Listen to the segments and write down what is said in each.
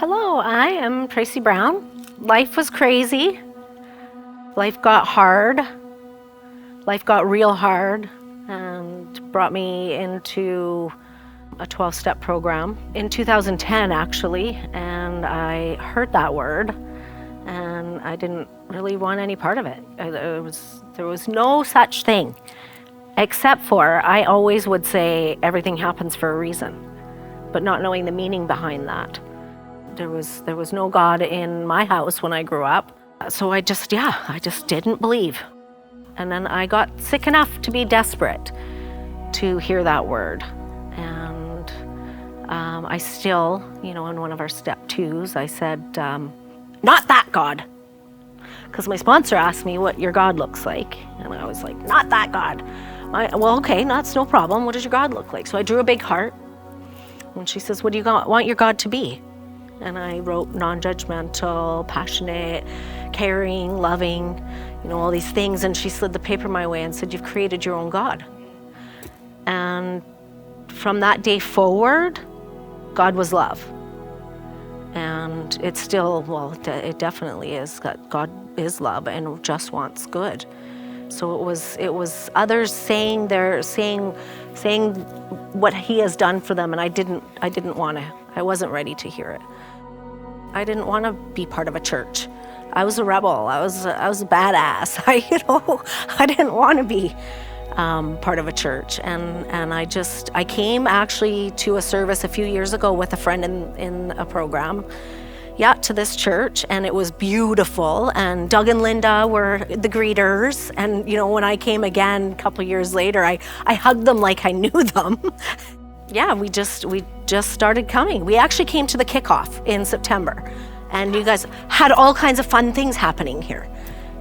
Hello, I am Tracee Brown. Life was crazy. Life got hard. Life got real hard and brought me into a 12-step program in 2010 actually, and I heard that word and I didn't really want any part of it. There was no such thing, except for I always would say everything happens for a reason, but not knowing the meaning behind that. There was no God in my house when I grew up, so I just didn't believe. And then I got sick enough to be desperate to hear that word. And I still, in one of our step twos, I said, not that God. Because my sponsor asked me what your God looks like. And I was like, not that God. Well, okay, that's no problem. What does your God look like? So I drew a big heart. And she says, what do you want your God to be? And I wrote non-judgmental, passionate, caring, loving, all these things. And she slid the paper my way and said, you've created your own God. And from that day forward, God was love. And it's still, it definitely is. God is love and just wants good. So it was others saying what he has done for them, and I didn't want to. I wasn't ready to hear it. I didn't want to be part of a church. I was a rebel. I was a badass. I didn't want to be part of a church, and I came actually to a service a few years ago with a friend in a program. Yeah, to this church, and it was beautiful, and Doug and Linda were the greeters, and when I came again a couple years later, I hugged them like I knew them. Yeah, we just started coming. We actually came to the kickoff in September, and you guys had all kinds of fun things happening here.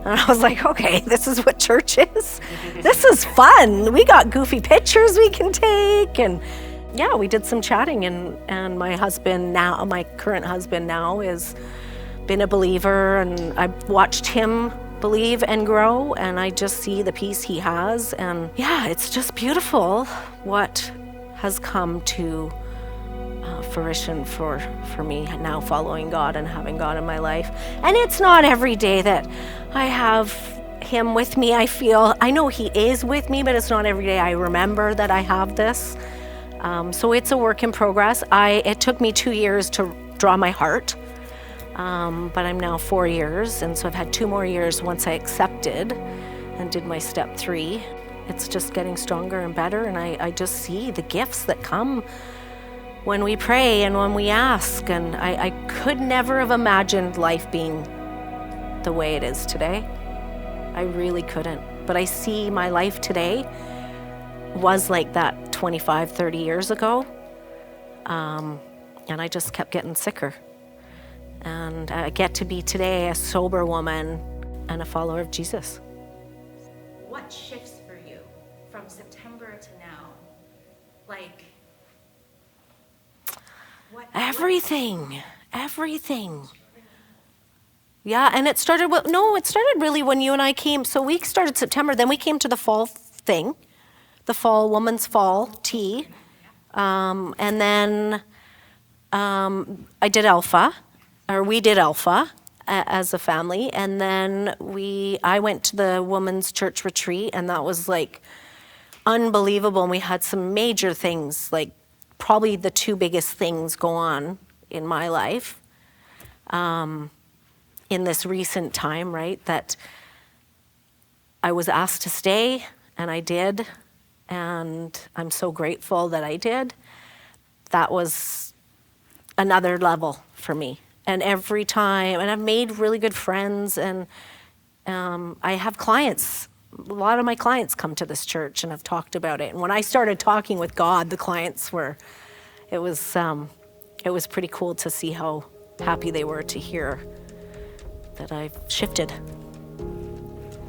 And I was like, okay, this is what church is? This is fun. We got goofy pictures we can take, and yeah, we did some chatting, and my current husband now has been a believer, and I've watched him believe and grow, and I just see the peace he has, and yeah, it's just beautiful what has come to fruition for me now, following God and having God in my life. And it's not every day that I have him with me. I know he is with me, but it's not every day I remember that I have this. So it's a work in progress. It took me 2 years to draw my heart, but I'm now 4 years, and so I've had 2 more years once I accepted and did my step 3. It's just getting stronger and better, and I just see the gifts that come when we pray and when we ask, and I could never have imagined life being the way it is today. I really couldn't, but I see my life today was like that 25, 30 years ago, and I just kept getting sicker. And I get to be today a sober woman and a follower of Jesus. What shifts for you from September to now? Everything. Yeah, and it started really when you and I came. So we started September, then we came to the fall thing, the fall woman's fall tea, and then we did Alpha as a family, and then I went to the women's church retreat, and that was like unbelievable. And we had some major things, like probably the 2 biggest things go on in my life in this recent time, right? That I was asked to stay, and I did. And I'm so grateful that I did. That was another level for me. And every time, and I've made really good friends, and I have clients. A lot of my clients come to this church and have talked about it. And when I started talking with God, the clients it was pretty cool to see how happy they were to hear that I've shifted.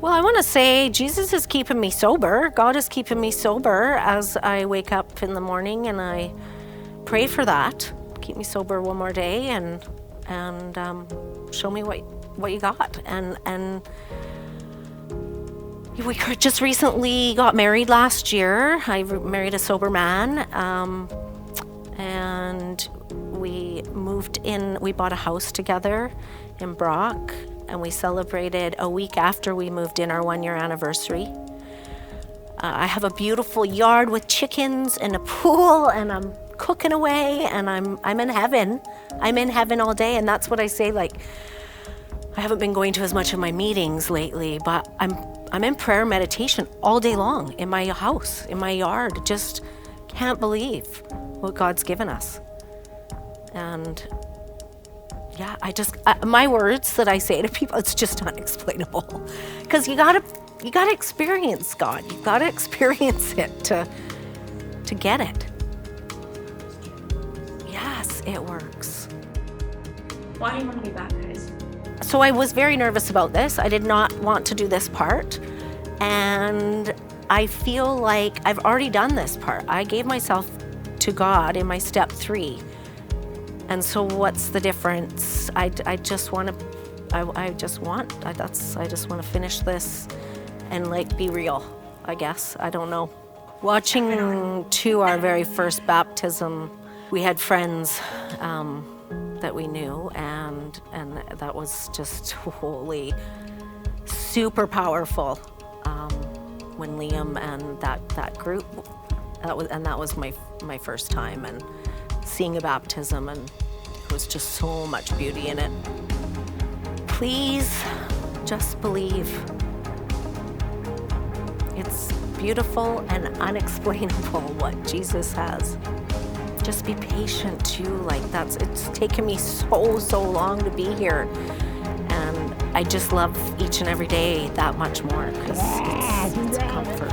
Well, I want to say Jesus is keeping me sober. God is keeping me sober as I wake up in the morning, and I pray for that. Keep me sober one more day, and show me what you got. And we just recently got married last year. I married a sober man. and we moved in. We bought a house together in Brock, and we celebrated a week after we moved in our 1-year anniversary. I have a beautiful yard with chickens and a pool, and I'm cooking away, and I'm in heaven. I'm in heaven all day, and that's what I say. Like, I haven't been going to as much of my meetings lately, but I'm in prayer meditation all day long in my house, in my yard. Just can't believe what God's given us. And yeah, my words that I say to people, it's just unexplainable. Because you gotta experience God. You gotta experience it to get it. Yes, it works. Why do you want to be baptized? So I was very nervous about this. I did not want to do this part. And I feel like I've already done this part. I gave myself to God in my step 3. And so what's the difference? I just want to finish this and like be real, I guess. I don't know. Watching to our very first baptism, we had friends that we knew, and that was just holy, super powerful. When Liam and that group, that was my first time, and seeing a baptism, and there was just so much beauty in it. Please just believe. It's beautiful and unexplainable what Jesus has. Just be patient too. Like, it's taken me so long to be here, and I just love each and every day that much more, because it's a comfort.